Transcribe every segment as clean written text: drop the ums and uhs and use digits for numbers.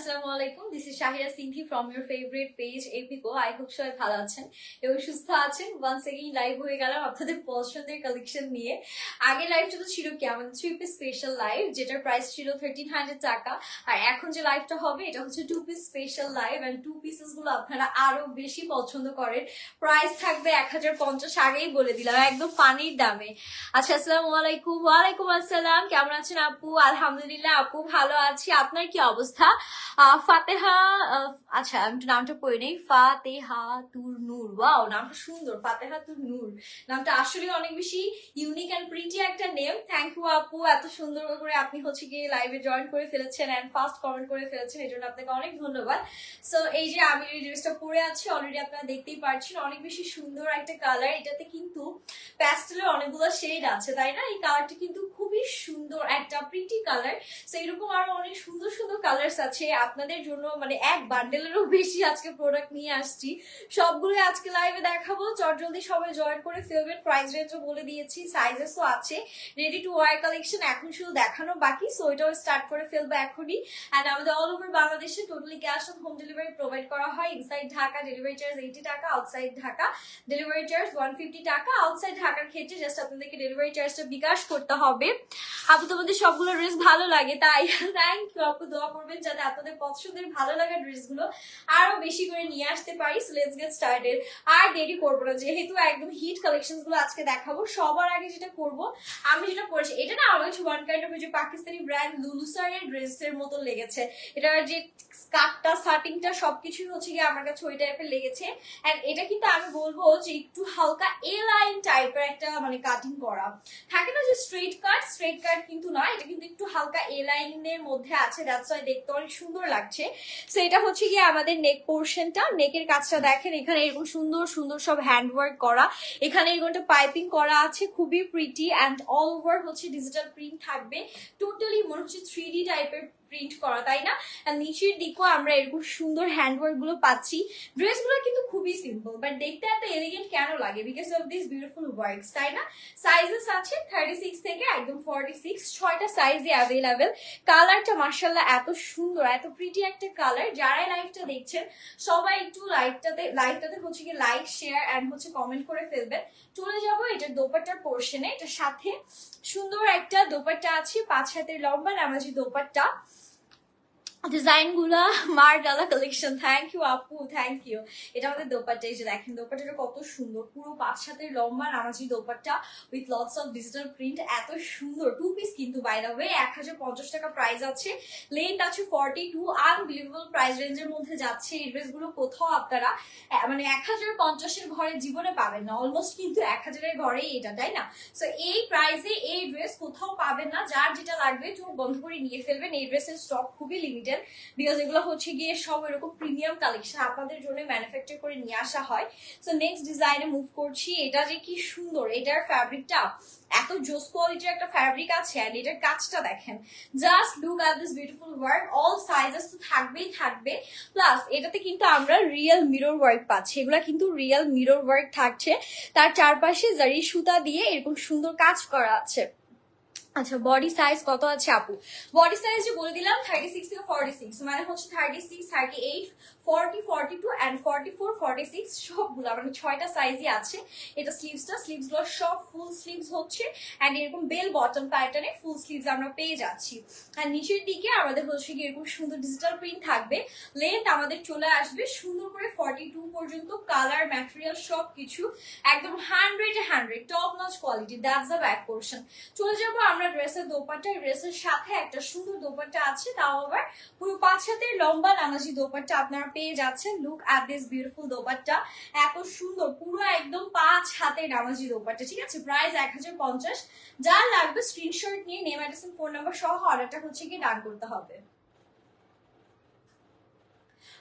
আসসালামু আলাইকুম, this is Shahira Sinthi from your favourite page এপিকো। আই হোপ সবাই ভালো আছেন এবং সুস্থ আছেন। ওয়ান্স এগেইন লাইভ হয়ে গেলাম আপনাদের পছন্দের কালেকশন নিয়ে। আগে লাইভটা তো ছিল কি আমাদের 3 পিস স্পেশাল লাইভ, যেটার প্রাইস ছিল 1300 টাকা। আর এখন যে লাইভটা হবে এটা হচ্ছে 2 piece special live, and 2 pieces গুলো আপনারা আরো বেশি পছন্দ করেন। প্রাইস থাকবে 1050, আগেই বলে দিলাম, একদম পানির দামে। আচ্ছা, আসসালামু আলাইকুম। ওয়ালাইকুম আসসালাম, কেমন আছেন আপু? আলহামদুলিল্লাহ আপু ভালো আছি, আপনার কি অবস্থা? ফাতেহা, আচ্ছা আমি একটু নামটা পড়ে নেই। ফাতেহা তুর নূর, ওয়াও নামটা সুন্দর, ফাতেহা তুর নূর। নামটা আসলে অনেক বেশি ইউনিক এন্ড প্রিটি একটা নেম। থ্যাংক ইউ আপু, এত সুন্দর করে আপনি হচ্ছে গিয়ে লাইভে জয়েন করে ফেলেছেন এন্ড ফার্স্ট কমেন্ট করে ফেলেছেন, এই জন্য আপনাকে অনেক ধন্যবাদ। সো এই যে আমি এই ড্রেসটা পরে আছি, অলরেডি আপনারা দেখতেই পাচ্ছেন, অনেক বেশি সুন্দর একটা কালার। এটাতে কিন্তু প্যাস্টেলের অনেকগুলো শেড আছে, তাই না? এই কালারটা কিন্তু খুবই সুন্দর একটা প্রিটি কালার। সো এরকম আরো অনেক সুন্দর সুন্দর কালার্স আছে আপনাদের জন্য, মানে এক বান্ডেলেরও বেশি আজকে প্রোডাক্ট নিয়ে আসছি। সবগুলোই আজকে লাইভে দেখাবো, চটজলদি সবাই জয়েন করে ফেলবেন। প্রাইস রেঞ্জও বলে দিয়েছি, সাইজেসও আছে। রেডি টু ওয়ার কালেকশন এখন শুধু দেখানো বাকি, সো এটাও স্টার্ট করে ফেলবো এখনই। এন্ড আমাদের অল ওভার বাংলাদেশে totally cash on home delivery provide করা হয়। ইনসাইড ঢাকা ডেলিভারি চার্জ 80 টাকা, আউটসাইড ঢাকা ডেলিভারি চার্জ 150 টাকা। আউটসাইড ঢাকার ক্ষেত্রে জাস্ট আপনাদেরকে ডেলিভারি চার্জটা বিকাশ করতে হবে। আপু তোমাদের সবগুলো ড্রেস ভালো লাগে, তাই থ্যাংক ইউ আপু, দোয়া করবেন যাতে আপনাদের পছন্দের ভালো লাগা ড্রেসগুলো আরো বেশি করে নিয়ে আসতে পারি। So let's get started. আর দেরি করবো না, যেহেতু একদম হিট কালেকশন গুলো আজকে দেখাবো। সবার আগে যেটা করব, আমি যেটা পরেছি এটা না আমার কাছে ওয়ান কাইন্ড অফ যে পাকিস্তানি ব্র্যান্ড লুলুসারের ড্রেসের মতো লেগেছে। এটার যে কাটটা সাটিংটা সবকিছুই হচ্ছে গিয়ে আমার কাছে ওই টাইপের লেগেছে। এন্ড এটা কিন্তু আমি বলবো যে একটু হালকা এ লাইন টাইপের একটা মানে কাটিং করা থাকে না, যে স্ট্রেট কাট কিন্তু না, এটা কিন্তু একটু হালকা এ লাইনের মধ্যে আছে। দ্যাটস ওয়াই দেখতে অনেক সুন্দর লাগছে। সো এটা হচ্ছে গিয়ে আমাদের নেক পোর্শনটা, নেকের কাজটা দেখেন, এখানে এরকম সুন্দর সুন্দর সব হ্যান্ড ওয়ার্ক করা। এখানে এরকমটা পাইপিং করা আছে, খুবই প্রিটি। অ্যান্ড অল ওভার হচ্ছে ডিজিটাল প্রিন্ট থাকবে, টোটালি মনে হচ্ছে 3D টাইপের প্রিন্ট করা, তাই না? নিচের দিকেও আমরা এরকম সুন্দর হ্যান্ডওয়ার্ক গুলো পাচ্ছি। ড্রেসগুলো কিন্তু খুবই সিম্পল, বাট দেখতে এত এলিগেন্ট কেন লাগে? Because of this beautiful works, তাই না? সাইজেস আছে 36 থেকে একদম 46, 6টা সাইজে অ্যাভেলেবেল। কালারটা মার্শাল্লাহ এত সুন্দর, এত প্রিটি একটা কালার। যারাই লাইভটা দেখছেন সবাই একটু লাইভটাতে হচ্ছে কি লাইক শেয়ার এন্ড হচ্ছে কমেন্ট করে ফেলবেন। চলে যাবো এটার দোপাট্টার পোর্শনে। এটার সাথে সুন্দর একটা দোপাট্টা আছে, 5 হাতের লম্বা নামাজি দোপাট্টা। ডিজাইন গুলা মার্ডালা কালেকশন। থ্যাংক ইউ আপু, থ্যাংক ইউ। এটা আমাদের দোপাট্টা, এই যে দেখেন দোপাট্টাটা কত সুন্দর, পুরো 5 হাতের লম্বা নামাজি dupatta with lots of digital print, এত সুন্দর। 2 পিস কিন্তু বাই দ্য ওয়ে 1050 টাকা প্রাইস আছে। লেন্থ আছে 42, আনবিলিভেবল প্রাইস রেঞ্জের মধ্যে যাচ্ছে। এই ড্রেস গুলো কোথাও আপনারা মানে 1050 এর ঘরে জীবনে পাবেন না, অলমোস্ট কিন্তু 1000 এর ঘরেই এটা, তাই না? সো এই প্রাইসে এই ড্রেস কোথাও পাবেন না। যার যেটা লাগবে চোখ বন্ধ করে নিয়ে ফেলবেন। এই ড্রেসের স্টক খুবই লিমিটেড, বিকজ এগুলো হচ্ছে গিয়ে সব এরকম প্রিমিয়াম কালেকশন, আপনাদের জন্য ম্যানুফ্যাকচার করে নিয়ে আসা হয়। সো নেক্সট ডিজাইনে মুভ করছি। এটা যে কি সুন্দর, এটার ফ্যাব্রিকটা এত জোস কোয়ালিটির একটা ফ্যাব্রিক আছে। এন্ড এটার কাজটা দেখেন, just look at this beautiful work. All sizes তো থাকবেই থাকবে, প্লাস এটাতে কিন্তু আমরা রিয়েল মিরর ওয়ার্ক পাচ্ছি। এগুলা কিন্তু রিয়েল মিরর ওয়ার্ক থাকছে, তার চারপাশে জারি সুতা দিয়ে এরকম সুন্দর কাজ করা আছে। আচ্ছা, বডি সাইজ কত আছে আপু? বডি সাইজ যে বলে দিলাম 36 থেকে 46, মানে হচ্ছে 36, 38, 40, 42 এন্ড 44, 46 সবগুলো মানে 6টা সাইজই আছে। এটা স্লিভস গুলো সব ফুল স্লিভস হচ্ছে, এন্ড এরকম বেল বটম প্যাটার্নে ফুল স্লিভস আমরা পেয়ে যাচ্ছি। আর নিচের দিকে আমাদের হচ্ছে কি এরকম সুন্দর ডিজিটাল প্রিন্ট থাকবে। লেন্থ আমাদের চলে আসবে সুন্দর করে 42 পর্যন্ত। কালার ম্যাটেরিয়াল সবকিছু একদম 100 top notch quality. That's the back portion. চলে যাবো আমরা ড্রেসের দোপাট্টা। ড্রেসের সাথে একটা সুন্দর দোপাট্টা আছে, তাও আবার পুরো 5 হাতের লম্বা নামাজি দোপাট্টা আপনারা পেয়ে যাচ্ছেন। Look at this beautiful dupatta, এত সুন্দর, পুরো একদম 5 হাতের নামাজি দোপাট্টা। ঠিক আছে, প্রাইস 1050। যার লাগবে স্ক্রিনশট নিয়ে নেম, অ্যাড্রেস, ফোন নাম্বার সহ অর্ডারটা হচ্ছে কি ডান করতে হবে।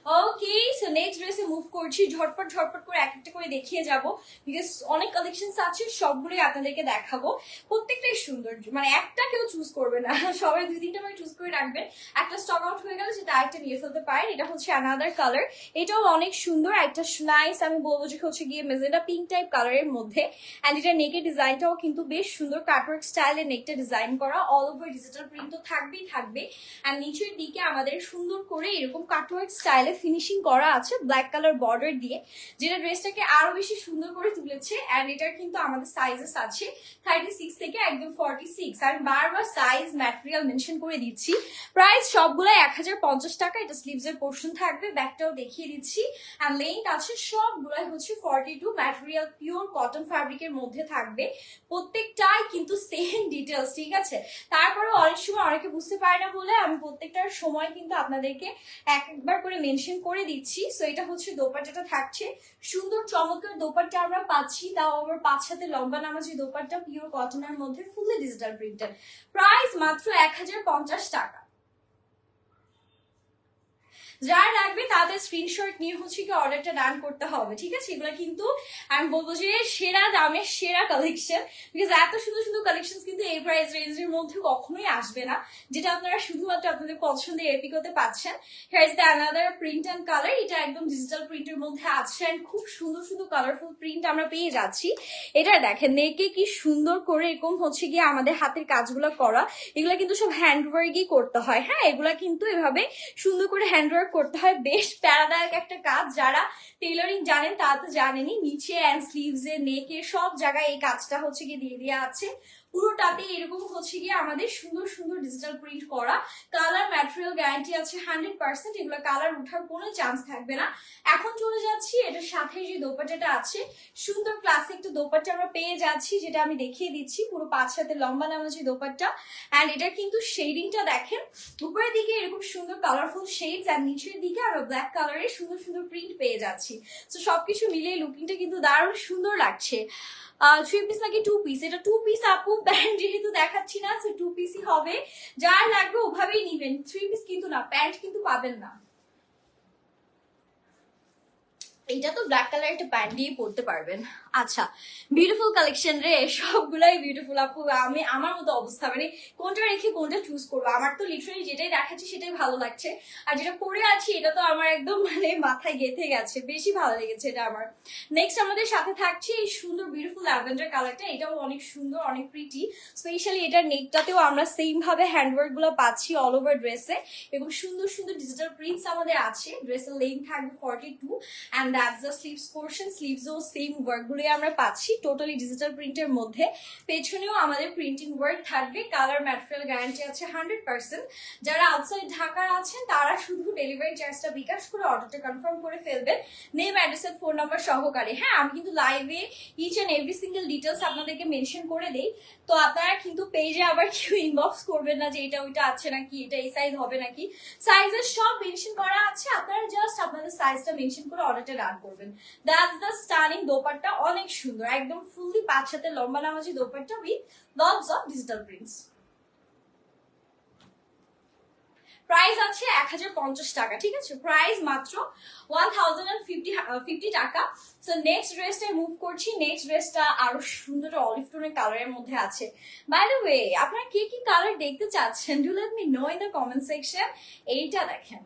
ওকে, সো নেক্সট ড্রেসে মুভ করছি, ঝটপট ঝটপট করে এক একটা করে দেখিয়ে যাব, বিকজ অনেক কালেকশনস আছে, সবগুলোই আপনাদেরকে দেখাবো। প্রত্যেকটাই সুন্দর, মানে একটা কেউ চুজ করবে না, সবাই 2-3টা করে চুজ করে রাখবেন। একটা স্টক আউট হয়ে গেল যেটা আরেকটা নিয়ে ফেলতে পারেন। এটা হচ্ছে অ্যানাদার কালার, এটাও অনেক সুন্দর, একটা নাইস, আমি বলবো যে হচ্ছে গিয়ে মেজেন্টা পিঙ্ক টাইপ কালারের মধ্যে। অ্যান্ড এটা নেকের ডিজাইনটাও কিন্তু বেশ সুন্দর, কাটওয়ার্ক স্টাইলের নেকটা ডিজাইন করা, অল ওভার ডিজিটাল প্রিন্ট তো থাকবেই থাকবে। অ্যান্ড নিচের দিকে আমাদের সুন্দর করে এরকম কাটওয়ার্ক স্টাইলে ফিনিশিং করা আছে ব্ল্যাক কালার বর্ডার দিয়ে, যেটা ড্রেসটাকে আরো বেশি সুন্দর করে তুলেছে। অ্যান্ড এটার কিন্তু আমাদের সাইজেস আছে 36 থেকে একদম 46। আমি বারবার সাইজ ম্যাটেরিয়াল মেনশন করে দিচ্ছি। প্রাইস সবগুলো 1050 টাকা। এটা স্লিভস এর পোর্শন থাকবে, ব্যাকটাও দেখিয়ে দিচ্ছি। অ্যান্ড লেন্থ আছে সবগুলাই হচ্ছে 42, ম্যাটেরিয়াল পিওর কটন ফ্যাব্রিকের মধ্যে থাকবে। প্রত্যেকটাই কিন্তু সেম ডিটেলস, ঠিক আছে? তারপরে অনেক সময় অনেকে বুঝতে পারে না বলে আমি প্রত্যেকটার সময় কিন্তু আপনাদেরকে একবার করে মেনশন করে দিচ্ছি। সো এটা হচ্ছে দোপাট্টাটা থাকছে, সুন্দর চমৎকার দোপাট্টা আমরা পাচ্ছি, তাও আবার 5 হাতে লম্বা নামাজি দোপাট্টা, পিওর কটনের মধ্যে, ফুলি ডিজিটাল প্রিন্টেড। প্রাইস মাত্র 1050 টাকা। যার লাগবে তাদের স্ক্রিনশট নিয়ে হচ্ছে কি অর্ডারটা ডান করতে হবে, ঠিক আছে? এগুলো কিন্তু আমি বলবো যে সেরা দামের সেরা কালেকশন, বিকজ এত সুন্দর সুন্দর কালেকশন কিন্তু এই প্রাইস রেঞ্জের মধ্যে কখনোই আসবে না, যেটা আপনারা শুধুমাত্র আপনাদের পছন্দের এপিকোতে পাচ্ছেন। Here is the another print and colour, এটা একদম ডিজিটাল প্রিন্টের মধ্যে আছে, অ্যান্ড খুব সুন্দর সুন্দর কালারফুল প্রিন্ট আমরা পেয়ে যাচ্ছি। এটা দেখেন নেকে কি সুন্দর করে এরকম হচ্ছে গিয়ে আমাদের হাতের কাজগুলো করা, এগুলো কিন্তু সব হ্যান্ডওয়ার্কই করতে হয়। হ্যাঁ, এগুলা কিন্তু এভাবে সুন্দর করে হ্যান্ডওয়ার্ক করতে হয়, বেশ প্যারাদায়ক একটা কাজ। যারা টেইলরিং জানেন তারা তো জানেনই, নিচে অ্যান্ড স্লিভস এর নেকে সব জায়গায় এই কাজটা হচ্ছে গিয়ে দিয়ে দেওয়া আছে। পুরোটাতে এরকম হচ্ছে গিয়ে আমাদের সুন্দর সুন্দর ডিজিটাল প্রিন্ট করা, কালার ম্যাটেরিয়াল গ্যারান্টি আছে 100%, এগুলো কালার ওঠার কোনো চান্স থাকবে না। এখন চলে যাচ্ছি এটার সাথে যে দোপাট্টাটা আছে, সুন্দর ক্লাসিক একটা দোপাট্টা আমরা পেয়ে যাচ্ছি, যেটা আমি দেখিয়ে দিচ্ছি, পুরো 5 হাতে লম্বা নামাজি দোপাট্টা। অ্যান্ড এটা কিন্তু শেডিংটা দেখেন, উপরের দিকে এরকম সুন্দর কালারফুল শেডস, আর নিচের দিকে আমরা ব্ল্যাক কালারের সুন্দর সুন্দর প্রিন্ট পেয়ে যাচ্ছি। তো সবকিছু মিলিয়ে লুকিংটা কিন্তু দারুণ সুন্দর লাগছে। 3 পিস নাকি 2 পিস? এটা 2 পিস আপু, প্যান্ট যেহেতু দেখাচ্ছি না, 2 পিসই হবে। যার লাগবে ওভাবেই নিবেন, 3 পিস কিন্তু না, প্যান্ট কিন্তু পাবেন না। এটা তো ব্ল্যাক কালার একটা প্যান্ট দিয়ে পরতে পারবেন। আচ্ছা, বিউটিফুল কালেকশন রে, সবগুলাই বিউটিফুল আপু। আমি আমার মতো অবস্থা, মানে কোনটা রেখে কোনটা চুজ করবো? আমার তো লিটারালি যেটাই দেখাচ্ছি সেটাই ভালো লাগছে, আর যেটা পরে আছি এটা তো আমার একদম মানে মাথায় গেঁথে গেছে, বেশি ভালো লেগেছে এটা আমার। নেক্সট আমাদের সাথে থাকছে এই সুন্দর বিউটিফুল ল্যাভেন্ডার কালারটা, এটাও অনেক সুন্দর, অনেক প্রিটি। স্পেশালি এটার নেকটাতেও আমরা সেম ভাবে হ্যান্ডওয়ার্ক গুলো পাচ্ছি অল ওভার ড্রেসে, এবং সুন্দর সুন্দর ডিজিটাল প্রিন্টস আমাদের আছে। ড্রেসের লেন্থ থাকবে 42, and that's the sleeves portion. স্লিভসও সেম ওয়ার্ক গুলো আমরা পাচ্ছি, টোটালি ডিজিটাল প্রিন্টের মধ্যে। পেছনেও আমাদের প্রিন্টিং ওয়ার্ক থাকবে, কালার ম্যাটেরিয়াল গ্যারান্টি আছে 100%। যারা আউটসাইড ঢাকার আছেন তারা শুধু ডেলিভারি চার্জটা বিকাশ করে অর্ডারটা কনফার্ম করে ফেলবেন, name, address and phone number সহকারে। হ্যাঁ, আমি কিন্তু লাইভে each and every single details আপনাদেরকে মেনশন করে দেই, তো আপনারা কিন্তু পেজে আবার কেউ ইনবক্স করবেন না যে এটা ওইটা আছে নাকি, এটা এই সাইজ হবে নাকি। সাইজের সব মেনশন করা আছে, আপনারা জাস্ট আপনাদের সাইজটা মেনশন করে অর্ডারটা রান করবেন। দ্যাটস দ্য স্টানিং দোপাট্টা, অনেক সুন্দর, একদম ফুললি 5 হাতে লম্বা নামাজি dupatta with lots of digital prints. Price আছে 1050 টাকা, ঠিক আছে? প্রাইস মাত্র 1050 টাকা। সো নেক্সট ড্রেসটা মুভ করছি। নেক্সট ড্রেসটা আরো সুন্দর অলিভ টোনের কালারের মধ্যে আছে। বাই দ্য ওয়ে, আপনারা কি কি কালার দেখতে চাচ্ছেন, do let me no in the comment section. এইটা দেখেন,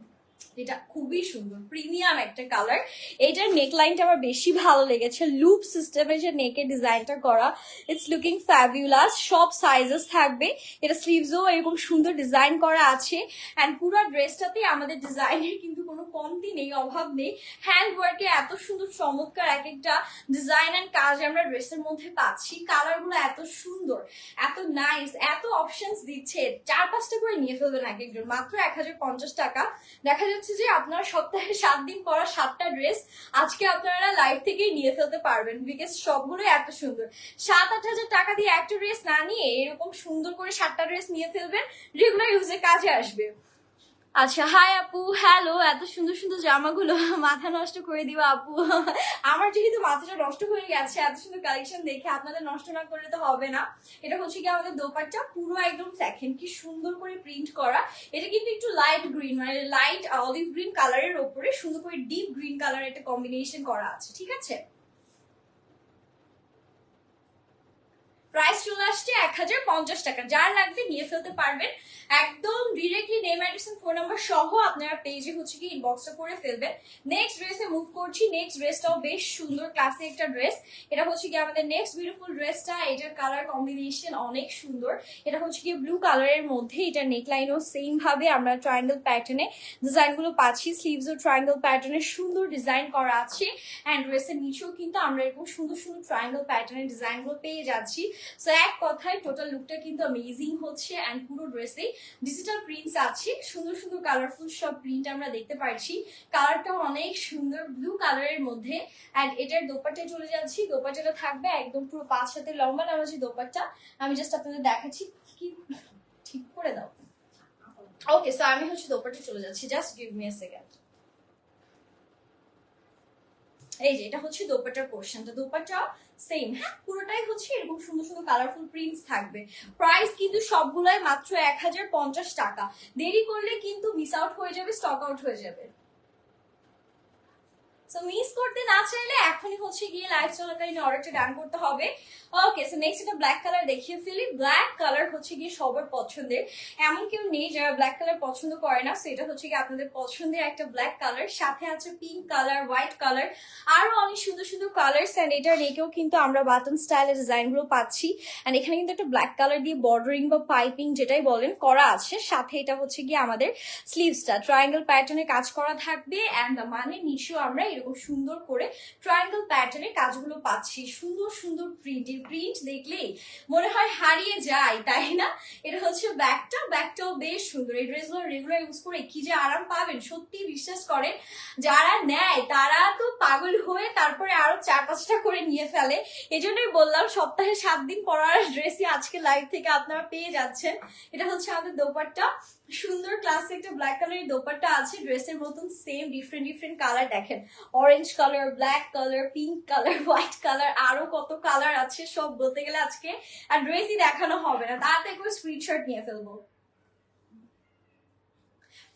এটা খুবই সুন্দর প্রিমিয়াম একটা কালার। এটার নেক লাইনটা আমার বেশি ভালো লেগেছে, লুপ সিস্টেমের যে নেকের ডিজাইনটা করা, ইটস লুকিং ফ্যাবুলাস। সব সাইজেস থাকবে, এটা স্লিভসও এরকম সুন্দর ডিজাইন করা আছে, অ্যান্ড পুরো ড্রেসটাতে আমাদের ডিজাইনের কিন্তু কোনো কমতি নেই, অভাব নেই। হ্যান্ড ওয়ার্কে এত সুন্দর চমৎকার এক একটা ডিজাইন অ্যান্ড কাজ আমরা ড্রেসের মধ্যে পাচ্ছি। কালারগুলো এত সুন্দর, এত নাইস, এত অপশনস দিচ্ছে, 4-5টা করে নিয়ে ফেলবেন এক একজন, মাত্র 1050 টাকা। দেখা যাচ্ছে যে আপনারা সপ্তাহে 7 দিন পরা 7টা ড্রেস আজকে আপনারা লাইভ থেকেই নিয়ে ফেলতে পারবেন, বিকজ সবগুলো এত সুন্দর। 7-8 হাজার টাকা দিয়ে একটা ড্রেস না নিয়ে এরকম সুন্দর করে 7টা ড্রেস নিয়ে ফেলবেন, রেগুলার ইউজে কাজে আসবে। আচ্ছা, হাই আপু, হ্যালো। এত সুন্দর সুন্দর জামাগুলো মাথা নষ্ট করে দিবা আপু। আমার যেহেতু মাথাটা নষ্ট হয়ে গেছে এত সুন্দর কালেকশন দেখে, আপনাদের নষ্ট না করলে তো হবে না। এটা হচ্ছে কি আমাদের দোপাট্টা, পুরো একদম দেখেন কি সুন্দর করে প্রিন্ট করা। এটা কিন্তু একটু লাইট গ্রিন, মানে লাইট অলিভ গ্রিন কালারের ওপরে সুন্দর করে ডিপ গ্রিন কালারের একটা কম্বিনেশন করা আছে, ঠিক আছে। প্রাইস চলে আসছে 1050 টাকা। যার লাগবে নিয়ে ফেলতে পারবেন, একদম directly name address phone number সহ আপনারা পেজে হচ্ছে কি ইনবক্সটা করে ফেলবেন। নেক্সট ড্রেসে মুভ করছি। নেক্সট ড্রেসটাও বেশ সুন্দর ক্লাসিক একটা ড্রেস। এটা হচ্ছে কি আমাদের নেক্সট বিউটিফুল ড্রেসটা, এটার কালার কম্বিনেশন অনেক সুন্দর। এটা হচ্ছে কি ব্লু কালারের মধ্যে, এটা নেকলাইনও সেম ভাবে আমরা ট্রায়াঙ্গেল প্যাটার্নে ডিজাইন গুলো পাচ্ছি। স্লিভসও ট্রায়াঙ্গেল প্যাটার্নে সুন্দর ডিজাইন করা আছে, অ্যান্ড ড্রেসের নিচেও কিন্তু আমরা এরকম সুন্দর সুন্দর ট্রায়াঙ্গেল প্যাটার্নের ডিজাইন গুলো পেয়ে যাচ্ছি। সো এক কথায় টোটাল লুকটা কিন্তু অ্যামেজিং হচ্ছে, অ্যান্ড পুরো ড্রেসে ডিজিটাল প্রিন্টস আছে, সুন্দর সুন্দর কালারফুল সব প্রিন্ট আমরা দেখতে পাচ্ছি। কালারটাও অনেক সুন্দর ব্লু কালারের মধ্যে, অ্যান্ড এটার দোপাট্টায় চলে যাচ্ছি। দোপাট্টাটা থাকবে একদম পুরো 5 হাতের লম্বা নামাজি দোপাট্টা। আমি জাস্ট আপনাদের দেখাচ্ছি, কি ঠিক করে দাও। ওকে, সো আমি হচ্ছে দোপাট্টা চলে যাচ্ছি, just give me a second. এই যে এটা হচ্ছে দোপাট্টার পোর্শনটা, দোপাট্টা সেম, হ্যাঁ পুরোটাই হচ্ছে এরকম সুন্দর সুন্দর কালারফুল প্রিন্টস থাকবে। প্রাইস কিন্তু সবগুলাই মাত্র 1050 টাকা। দেরি করলে কিন্তু মিস আউট হয়ে যাবে, স্টক আউট হয়ে যাবে। সো মিস করতে না চাইলে এখনই হচ্ছে গিয়ে লাইভ চলাকালীন অর্ডারটা ডান করতে হবে। ওকে, সো নেক্সট এটা ব্ল্যাক কালার দেখিয়ে ফেলি। ব্ল্যাক কালার হচ্ছে গিয়ে সবার পছন্দের, এমন কেউ নেই যারা ব্ল্যাক কালার পছন্দ করে না। সো এটা হচ্ছে গিয়ে আপনাদের পছন্দের একটা ব্ল্যাক কালার, সাথে আছে পিঙ্ক কালার, হোয়াইট কালার, আরো অনেক সুন্দর সুন্দর কালার্স। অ্যান্ড এটার নেকেও কিন্তু আমরা বাটন স্টাইলের ডিজাইন গুলো পাচ্ছি, অ্যান্ড এখানে কিন্তু একটা ব্ল্যাক কালার দিয়ে বর্ডারিং বা পাইপিং যেটাই বলেন করা আছে। সাথে এটা হচ্ছে গিয়ে আমাদের স্লিভসটা ট্রায়াঙ্গেল প্যাটার্নে কাজ করা থাকবে, অ্যান্ড মানে নিচেও আমরা এরকম সুন্দর করে ট্রায়াঙ্গেল প্যাটার্নে কাজগুলো পাচ্ছি। সুন্দর সুন্দর প্রিন্ট দেখলেই মনে হয় হারিয়ে যায়, তাই না। এটা হচ্ছে ব্যাগটাও বেশ সুন্দর। এই ড্রেসগুলো রেগুলার ইউজ করে কি যে আরাম পাবেন, সত্যি বিশ্বাস করেন যারা নেয় তারা তো পাগল হয়ে তারপরে আরো 4-5টা করে নিয়ে ফেলে। এই জন্যই বললাম সপ্তাহে 7 দিন পরার ড্রেসই আজকে লাইভ থেকে আপনারা পেয়ে যাচ্ছেন। এটা হচ্ছে আমাদের দোপাট্টা, সুন্দর ক্লাসিক একটা ব্ল্যাক কালারের দোপাট্টা আছে। ড্রেসের মতন সেম ডিফারেন্ট ডিফারেন্ট কালার দেখেন, orange colour, black colour, pink colour, white colour, আরো কত কালার আছে সব বলতে গেলে আজকে আর ড্রেসই দেখানো হবে না, তাড়াতাড়ি করে স্ক্রিনশট নিয়ে ফেলবো।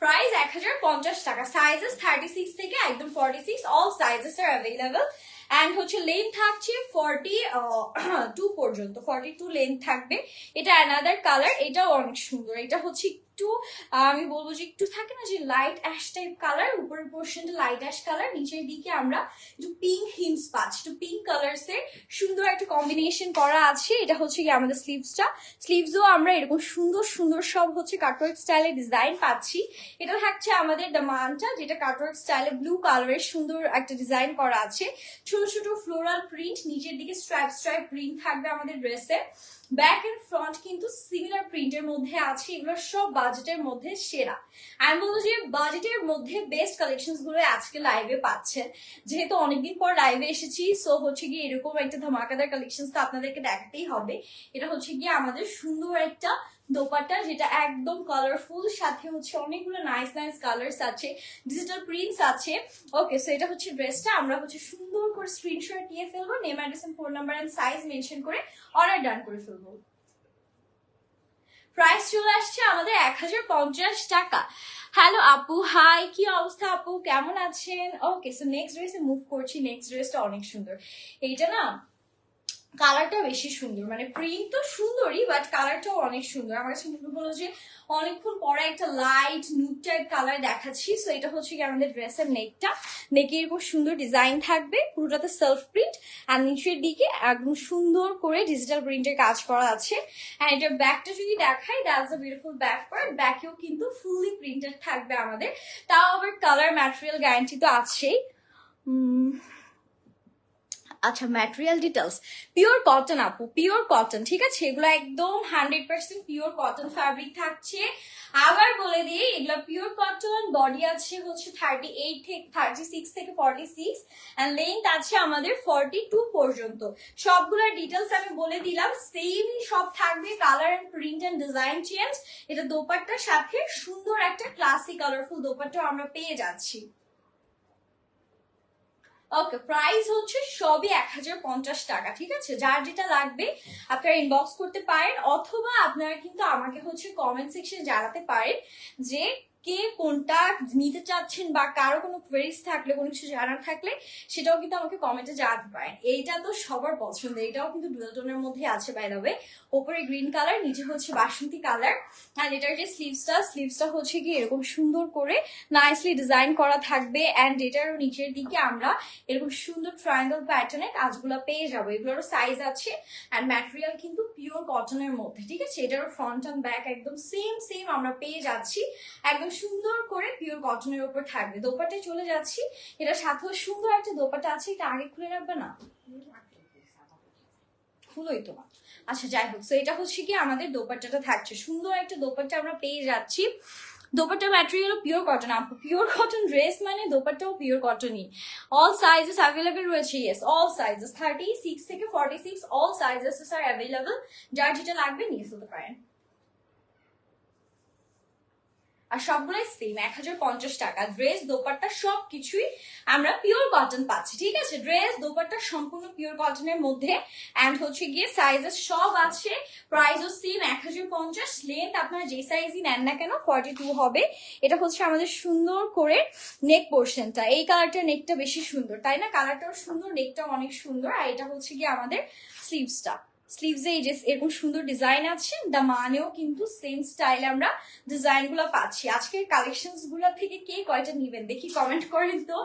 প্রাইস 1050 টাকা। সাইজেস 36 থেকে একদম 46, all sizes R available. And হচ্ছে লেন্থ থাকছে 42 পর্যন্ত, 42 লেন্থ থাকবে। এটা অ্যানাদার কালার, এটাও অনেক সুন্দর। এটা হচ্ছে একটু আমি বলবো যে একটু থাকে না যে লাইট অ্যাশ টাইপ কালার, উপরের পোর্শনটা লাইট অ্যাশ কালার, নিচের দিকে আমরা একটু পিঙ্ক হিন্স পাচ্ছি, একটু পিঙ্ক কালার্স এর সুন্দর একটা কম্বিনেশন করা আছে। এটা হচ্ছে কি আমাদের স্লিভসটা, স্লিভসও আমরা এরকম সুন্দর সুন্দর সব হচ্ছে কাটওয়ার্ক স্টাইলে ডিজাইন পাচ্ছি। এটা থাকছে আমাদের দামানটা, যেটা কাটওয়ার্ক স্টাইলে ব্লু কালারের সুন্দর একটা ডিজাইন করা আছে। ছোট ছোট ফ্লোরাল প্রিন্ট, নিচের দিকে স্ট্রাইপ প্রিন্ট থাকবে আমাদের ড্রেসে। ব্যাক এন্ড ফ্রন্ট কিন্তু সিমিলার প্রিন্টের মধ্যে আছে। এগুলো সব বাজেটের মধ্যে সেরা। আমি বলবো যে বাজেটের মধ্যে বেস্ট কালেকশন গুলো আজকে লাইভে পাচ্ছেন। যেহেতু অনেকদিন পর লাইভে এসেছি, সো হচ্ছে গিয়ে এরকম একটা ধামাকাদার কালেকশন তো আপনাদেরকে দেখাতেই হবে। এটা হচ্ছে গিয়ে আমাদের সুন্দর একটা দোপাট্টা, যেটা একদম কালারফুল, সাথে হচ্ছে অনেকগুলো নাইস নাইস কালার্স আছে, ডিজিটাল প্রিন্টস আছে। ওকে, সো এটা হচ্ছে ড্রেসটা। আমরা হচ্ছে সুন্দর করে স্ক্রিনশট নিয়ে ফেলবো, name address and phone number and size mention করে অর্ডার ডান করে ফেলবো। প্রাইস চলে আসছে আমাদের 1050 টাকা। হ্যালো আপু, হাই, কি অবস্থা আপু, কেমন আছেন? ওকে, সো নেক্সট ড্রেসে মুভ করছি। নেক্সট ড্রেসটা অনেক সুন্দর। এইটা না কালারটা বেশি সুন্দর, মানে প্রিন্ট তো সুন্দরই বাট কালারটাও অনেক সুন্দর। আমার কাছে মনে হলো যে অনেকক্ষণ পরে একটা লাইট নুড টাইপ কালার দেখাচ্ছি। সো এটা হচ্ছে কি আমাদের ড্রেসের নেকটা, নেকে এরকম সুন্দর ডিজাইন থাকবে, পুরোটাতে সেলফ প্রিন্ট, আর নিচের দিকে একদম সুন্দর করে ডিজিটাল প্রিন্টের কাজ করা আছে। অ্যান্ড এটার ব্যাকটা যদি দেখাই, that's a beautiful back part. ব্যাকেও কিন্তু ফুললি প্রিন্টেড থাকবে আমাদের, তাও আবার কালার ম্যাটেরিয়াল গ্যারান্টি তো আছেই। আচ্ছা, ম্যাটেরিয়াল ডিটেলস পিওর কটন আপু, পিওর কটন, ঠিক আছে? এগুলো একদম 100% পিওর কটন ফ্যাব্রিক থাকছে। আবার বলে দিই, এগুলো পিওর কটন, বডি আছে হচ্ছে 38 থেকে 36 থেকে 46 এন্ড লেন্থ আছে আমাদের 42 পর্যন্ত। সবগুলোর ডিটেলস আমি বলে দিলাম, সেম সব থাকবে, colour and print and design change. এটা দোপাট্টার সাথে সুন্দর একটা ক্লাসিক কালারফুল দোপাট্টা আমরা পেয়ে যাচ্ছি। ওকে, প্রাইস হচ্ছে সবই 1050 টাকা, ঠিক আছে? যার যেটা লাগবে আপনারা ইনবক্স করতে পারেন, অথবা আপনারা কিন্তু আমাকে হচ্ছে কমেন্ট সেকশনে জানাতে পারেন যে কে কোনটা নিতে চাচ্ছেন, বা কারো কোনো কোয়েরিজ থাকলে, কোনো কিছু জানার থাকলে সেটাও কিন্তু আমাকে কমেন্টে জানাতে পারেন। এইটা তো সবার পছন্দ, এটাও কিন্তু ডুয়াল টোনের মধ্যে আছে বাই দ্য ওয়ে। ওপরে গ্রিন কালার, নিচে হচ্ছে বাসন্তী কালার। আর এটার যে স্লিভসটা হচ্ছে কি এরকম সুন্দর করে নাইসলি ডিজাইন করা থাকবে, অ্যান্ড এটারও নিচের দিকে আমরা এরকম সুন্দর ট্রায়াঙ্গেল প্যাটার্নের কাজগুলো পেয়ে যাবো। এগুলোরও সাইজ আছে, অ্যান্ড ম্যাটেরিয়াল কিন্তু পিওর কটনের মধ্যে, ঠিক আছে? এটারও ফ্রন্ট অ্যান্ড ব্যাক একদম সেম আমরা পেয়ে যাচ্ছি, একদম সুন্দর করে পিওর কটনের উপর থাকবে। দোপাট্টায় চলে যাচ্ছি, এটার সাথেও সুন্দর একটা দোপাট্টা আছে, এটা আগে খুলে রাখবে না, খুলোই তো না। আচ্ছা, যাই হোক, তো এটা হচ্ছে কি আমাদের দোপাট্টাটা থাকছে, সুন্দর একটা দোপাট্টা আমরা পেয়ে যাচ্ছি। দোপাট্টা ম্যাটেরিয়াল পিওর কটন আপু, পিওর কটন ড্রেস মানে দোপাট্টাও পিওর কটনই। অল সাইজেস অ্যাভেলেবেল রয়েছে, ইয়েস অল সাইজেস 36 থেকে 46 অল সাইজেস আর অ্যাভেলেবেল। যার যেটা লাগবে নিয়ে ফেলতে পারেন। আর সবগুলোই সেম 1050 টাকা। ড্রেস দোপাট্টা সবকিছুই আমরা পিওর কটন পাচ্ছি, ঠিক আছে? ড্রেস দোপাট্টা সম্পূর্ণ পিওর কটনের মধ্যে, অ্যান্ড হচ্ছে গিয়ে সাইজেস সব আছে, প্রাইসও সেম 1050। লেন্থ আপনারা যে সাইজই নেন না কেন 42 হবে। এটা হচ্ছে আমাদের সুন্দর করে নেক পোর্শনটা, এই কালারটার নেকটা বেশি সুন্দর, তাই না? কালারটাও সুন্দর, নেকটাও অনেক সুন্দর। আর এটা হচ্ছে গিয়ে আমাদের স্লিভসটা, স্লিভসে এই যে এরকম সুন্দর ডিজাইন আছে, দামানেও কিন্তু সেম স্টাইলে আমরা ডিজাইন গুলো পাচ্ছি। আজকের কালেকশন গুলো থেকে কে কয়টা নিবেন দেখি, কমেন্ট করেন তো,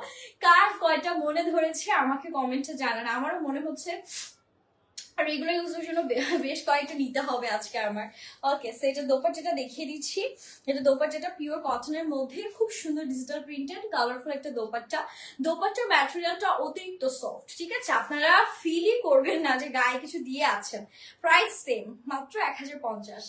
কার কয়টা মনে ধরেছে আমাকে কমেন্টে জানান। আমারও মনে হচ্ছে রেগুলার ইউজের জন্য বেশ কয়েকটা নিতে হবে আজকে আমার। ওকে, সো এটা দোপাট্টাটা দেখিয়ে দিচ্ছি। এটা দোপাট্টাটা পিওর কটনের মধ্যে, খুব সুন্দর ডিজিটাল প্রিন্টেড কালারফুল একটা দোপাট্টা। দোপাট্টার ম্যাটেরিয়ালটা অতিরিক্ত সফট, ঠিক আছে? আপনারা ফিলই করবেন না যে গায়ে কিছু দিয়ে আছেন। প্রাইস সেম, মাত্র 1050।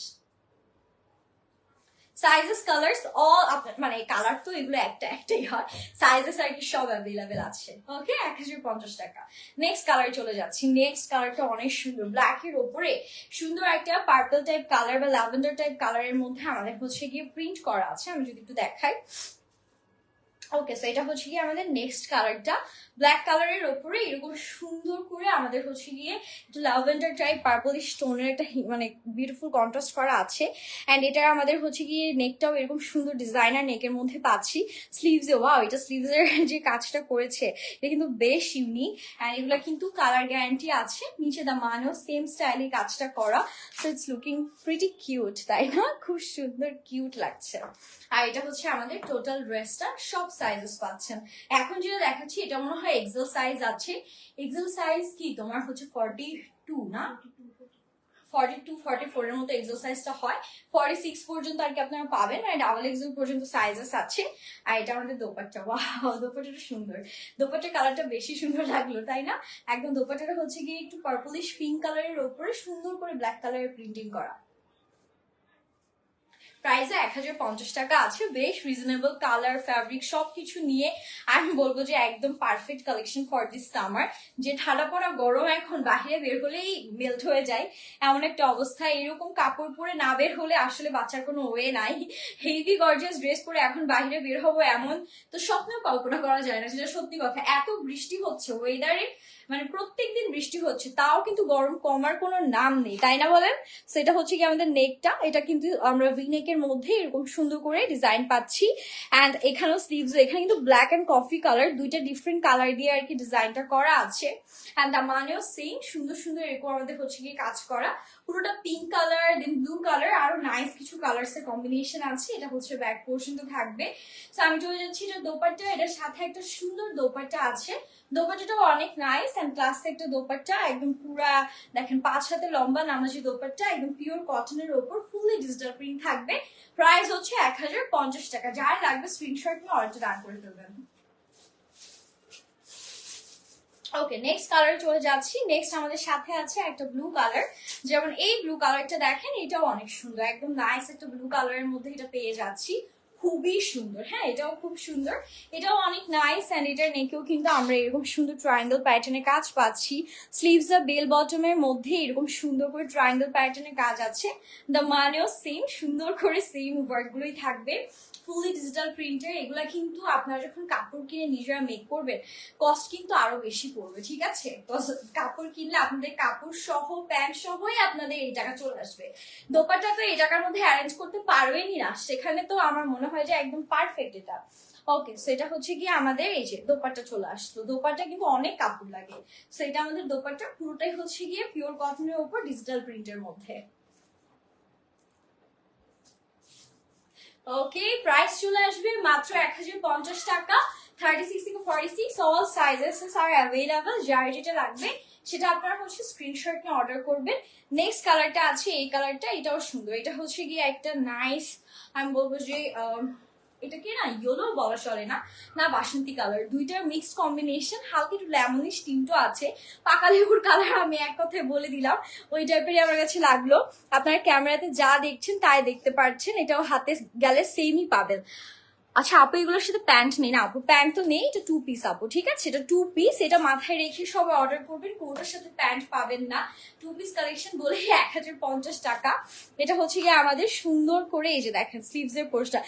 সাইজেস কালার্স অল মানে কালার তো এগুলো একটাই হয়, সাইজেস আর কি সব অ্যাভেলেবেল আছে। ওকে, 1050 টাকা। নেক্সট কালার চলে যাচ্ছি। নেক্সট কালারটা অনেক সুন্দর, ব্ল্যাক এর উপরে সুন্দর একটা পার্পল টাইপ কালার বা ল্যাভেন্ডার টাইপ কালারের মধ্যে আমাদের হচ্ছে গিয়ে প্রিন্ট করা আছে। আমি যদি একটু দেখাই, ওকে, সো এটা হচ্ছে গিয়ে আমাদের নেক্সট কালারটা, ব্ল্যাক কালারের ওপরে এরকম সুন্দর করে আমাদের হচ্ছে গিয়ে ল্যাভেন্ডার টাইপ পার্পলিশ টোনের একটা মানে বিউটিফুল কন্ট্রাস্ট করা আছে। অ্যান্ড এটা আমাদের হচ্ছে গিয়ে নেকটাও এরকম সুন্দর ডিজাইনার নেকের মধ্যে পাচ্ছি। স্লিভসে ওয়াও, এটা স্লিভসের যে কাজটা করেছে এটা কিন্তু বেশ ইউনিক, অ্যান্ড এগুলো কিন্তু কালার গ্যারান্টি আছে। নিচে দামানেও সেম স্টাইলে কাজটা করা, so it's looking pretty cute, তাই না? খুব সুন্দর কিউট লাগছে। আর এটা হচ্ছে আমাদের টোটাল ড্রেসটা, সব সাইজেস পাচ্ছেন। এখন যেটা দেখাচ্ছি এটা মনে হয় এক্সেল সাইজ আছে। এক্সেল সাইজ কি তোমার হচ্ছে 42 না, 42 44 এর মতো এক্সেল সাইজটা হয়। 46 পর্যন্ত আর কি আপনারা পাবেন, আর ডাবল এক্সেল পর্যন্ত সাইজেস আছে। আর এটা আমাদের দোপাট্টা, ওয়াও দোপাট্টাটা সুন্দর, দোপাট্টার কালারটা বেশি সুন্দর লাগলো, তাই না? একদম দোপাট্টাটা হচ্ছে গিয়ে একটু পার্পলিশ পিঙ্ক কালারের উপরে সুন্দর করে ব্ল্যাক কালারের প্রিন্টিং করা। প্রাইসে 1050 টাকা আছে, বেশ রিজনেবল, কালার ফ্যাব্রিক সবকিছু নিয়ে আমি বলবো যে একদম perfect collection for this summer. যে ঠান্ডা পড়া গরম এখন বাহিরে বের হলেই মেল্ট হয়ে যায় এমন একটা অবস্থা, এরকম কাপড় পরে না বের হলে আসলে বাচ্চার কোনো ওয়ে নাই। হেভি গর্জিয়াস ড্রেস পরে এখন বাহিরে বের হবো এমন তো স্বপ্নেও কল্পনা করা যায় না, যেটা সত্যি কথা। এত বৃষ্টি হচ্ছে ওয়েদারে, মানে প্রত্যেকদিন বৃষ্টি হচ্ছে, তাও কিন্তু গরম কমার কোনো নাম নেই, তাই না বলেন? সেটা হচ্ছে কি আমাদের নেকটা, এটা কিন্তু আমরা ভি নেকের মধ্যে এরকম সুন্দর করে ডিজাইন পাচ্ছি। অ্যান্ড এখানেও স্লিভস, এখানে কিন্তু ব্ল্যাক অ্যান্ড কফি কালার, দুইটা ডিফারেন্ট কালার দিয়ে আর কি ডিজাইনটা করা আছে। অ্যান্ড মানেও সেম সুন্দর সুন্দর এরকম আমাদের হচ্ছে কি কাজ করা, পুরোটা pink colour then blue colour, আরো নাইস কিছু কালার্স এর কম্বিনেশন আছে। এটা হচ্ছে ব্যাক পোর্শন তো থাকবে। তো আমি চলে যাচ্ছি এটা দোপাট্টা, এটার সাথে একটা সুন্দর দোপাট্টা আছে। দোপাট্টাটাও অনেক নাইস অ্যান্ড ক্লাসিক একটা দোপাট্টা, একদম পুরা দেখেন 5 হাতে লম্বা নামাজি দোপাট্টা, একদম পিওর কটনের ওপর ফুললি ডিজিটাল প্রিন্ট থাকবে। প্রাইস হচ্ছে 1050 টাকা। যার লাগবে স্ক্রিনশট নিয়ে অর্ডার ডান করে ফেলবেন। ওকে, নেক্সট কালার চলে যাচ্ছি। নেক্সট আমাদের সাথে আছে একটা ব্লু কালার, যেমন এই ব্লু কালারটা দেখেন, এটাও অনেক সুন্দর, একদম নাইস একটা ব্লু কালারের মধ্যে এটা পেয়ে যাচ্ছি, খুবই সুন্দর। হ্যাঁ, এটাও খুব সুন্দর, এটাও অনেক নাইস। অ্যান্ড এটার নেকেও কিন্তু আমরা এরকম সুন্দর ট্রায়াঙ্গেল প্যাটার্নের কাজ পাচ্ছি। স্লিভস আর বেল বটমের মধ্যে এরকম সুন্দর করে ট্রায়াঙ্গেল প্যাটার্নের কাজ আছে। দ্য মানেও সেম, সুন্দর করে সেম ওয়ার্কগুলোই থাকবে, ফুলি ডিজিটাল প্রিন্টের। এগুলা কিন্তু আপনারা যখন কাপড় কিনে নিজেরা মেক করবেন, কস্ট কিন্তু আরো বেশি পড়বে, ঠিক আছে? কাপড় কিনলে আপনাদের কাপড় সহ প্যান্ট সহই আপনাদের এই টাকা চলে আসবে। দোপাট্টা তো এই টাকার মধ্যে অ্যারেঞ্জ করতে পারবেনই না, সেখানে তো আমার মনে হয় যে একদম পারফেক্ট এটা। ওকে, সেটা হচ্ছে কি আমাদের এই যে দোপাট্টা চলে আসতো। দোপাট্টা কিন্তু অনেক কাপড় লাগে, সেটা আমাদের দোপাট্টা পুরোটাই হচ্ছে গিয়ে পিওর কটনের উপর ডিজিটাল প্রিন্টের মধ্যে। ওকে, প্রাইস চলে আসবে মাত্র 1050 টাকা। 36 থেকে 46 অল সাইজেস আর অ্যাভেলেবল। যার যেটা লাগবে সেটা আপনারা হচ্ছে স্ক্রিনশট নিয়ে অর্ডার করবেন। নেক্সট কালারটা আছে এই কালারটা, এটাও সুন্দর। এটা হচ্ছে গিয়ে একটা নাইস, আমি বলবো যে এটাকে না ইয়েলো বলা চলে না, না বাসন্তী কালার, দুইটার মিক্সড কম্বিনেশন, হালকা একটু লেমনিশ টিন্টও আছে। পাকা লেবুর কালার আমি এক কথায় বলে দিলাম, ওই টাইপেরই আমার কাছে লাগলো। আপনারা ক্যামেরাতে যা দেখছেন তাই দেখতে পাচ্ছেন, এটাও হাতে গেলে সেমই পাবেন। আচ্ছা আপু, এগুলোর সাথে প্যান্ট নেই না? আপু প্যান্ট তো নেই, এটা 2 পিস আপু, ঠিক আছে? এটা 2 পিস, এটা মাথায় রেখে সবাই অর্ডার করবেন, কোনোটার সাথে প্যান্ট পাবেন না। 2 পিস কালেকশন বলে 1050 টাকা। এটা হচ্ছে গিয়ে আমাদের সুন্দর করে এই যে দেখেন স্লিভস এর পোর্শনটা,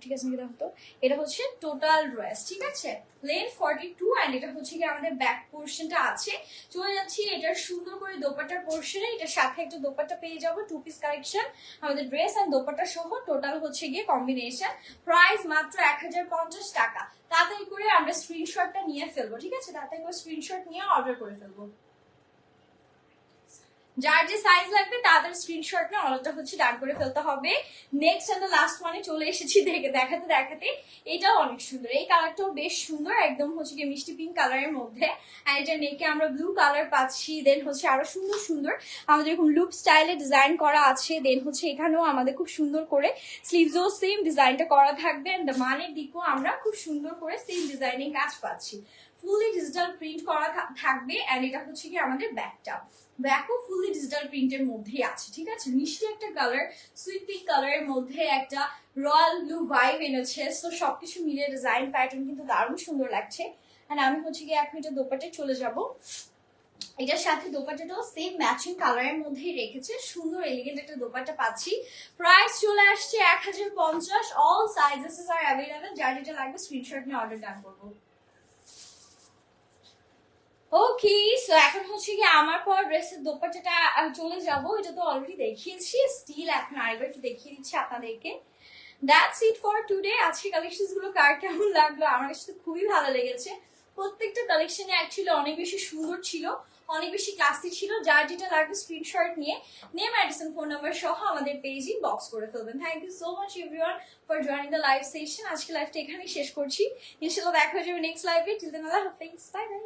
ঠিক আছে তো এটা হচ্ছে টোটাল ড্রেস, ঠিক আছে? লেন্থ 42 অ্যান্ড এটা হচ্ছে গিয়ে আমাদের ব্যাক পোর্শনটা আছে। চলে যাচ্ছি এটার সুন্দর করে দোপাট্টার পোর্শনে, এটার সাথে একটা দোপাট্টা পেয়ে যাবো। 2 পিস কালেকশন আমাদের ড্রেস অ্যান্ড দোপাট্টা সহ টোটাল হচ্ছে গিয়ে কম্বিনেশন। প্রাইস মাত্র 1050 টাকা। তাড়াতাড়ি করে আমরা স্ক্রিনশটটা নিয়ে ফেলবো, ঠিক আছে? তাড়াতাড়ি করে স্ক্রিনশট নিয়ে অর্ডার করে ফেলবো। যার যে সাইজ লাগবে তাদের স্ক্রিনশট নিয়ে অর্ডারটা হচ্ছে ডান করে ফেলতে হবে। নেক্সট এন্ড লাস্ট ওয়ানে চলে এসেছি দেখাতে দেখাতে। এটাও অনেক সুন্দর, এই কালারটাও বেশ সুন্দর, একদম হচ্ছে কি মিষ্টি পিঙ্ক কালারের মধ্যে। আর এটা নেকে আমরা ব্লু কালার পাচ্ছি। দেন হচ্ছে আরো সুন্দর সুন্দর আমাদের এরকম লুপ স্টাইলে ডিজাইন করা আছে। দেন হচ্ছে এখানেও আমাদের খুব সুন্দর করে স্লিভসও সেম ডিজাইনটা করা থাকবে। এন্ড মানের দিকেও আমরা খুব সুন্দর করে সেম ডিজাইনিং কাজ পাচ্ছি, ফুলি ডিজিটাল প্রিন্ট করা থাকবে। এন্ড এটা হচ্ছে কি আমাদের ব্যাকটা, ব্যাকও ফুলি ডিজিটাল প্রিন্টের মধ্যেই আছে, ঠিক আছে? মিষ্টি একটা কালার, সুইট পিঙ্ক কালারের মধ্যে একটা রয়্যাল ব্লু ভাইব এনেছে। তো সবকিছু মিলিয়ে ডিজাইন প্যাটার্ন কিন্তু দারুণ সুন্দর লাগছে। এন্ড আমি হচ্ছে কি এখন এটা দোপাট্টায় চলে যাব। এটার সাথে দোপাট্টাটাও সেম ম্যাচিং কালারের মধ্যেই রেখেছে, সুন্দর এলিগেন্ট একটা দোপাট্টা পাচ্ছি। প্রাইস চলে আসছে 1050। অল সাইজেস আর অ্যাভেলেবল। যার যেটা লাগবে স্ক্রিনশট নিয়ে অর্ডার ডান করবো। ওকে, সো এখন হচ্ছে কি আমার পর ড্রেসের দোপাট্টাটা চলে যাব। এটা তো অলরেডি দেখিয়েছি, স্টিল এখন আরেকবার একটু দেখিয়ে দিচ্ছি আপনাদেরকে। That's it for today. আজকে কালেকশন গুলো কার কেমন লাগলো? আমার কাছে তো খুবই ভালো লেগেছে। প্রত্যেকটা কালেকশনে অ্যাকচুয়ালি অনেক বেশি সুন্দর ছিল, অনেক বেশি ক্লাসি ছিল। যার যেটা লাগবে স্ক্রিনশট নিয়ে নেম, অ্যাড্রেস, ফোন নাম্বার সহ আমাদের পেজে বক্স করে ফেলবেন। Thank you so much everyone for joining the live session. আজকে লাইভটা এখানেই শেষ করছি, ইনশাআল্লাহ দেখা হয়ে যাবে নেক্সট লাইভে। টিল দেন আল্লাহ হাফেজ, বাই বাই।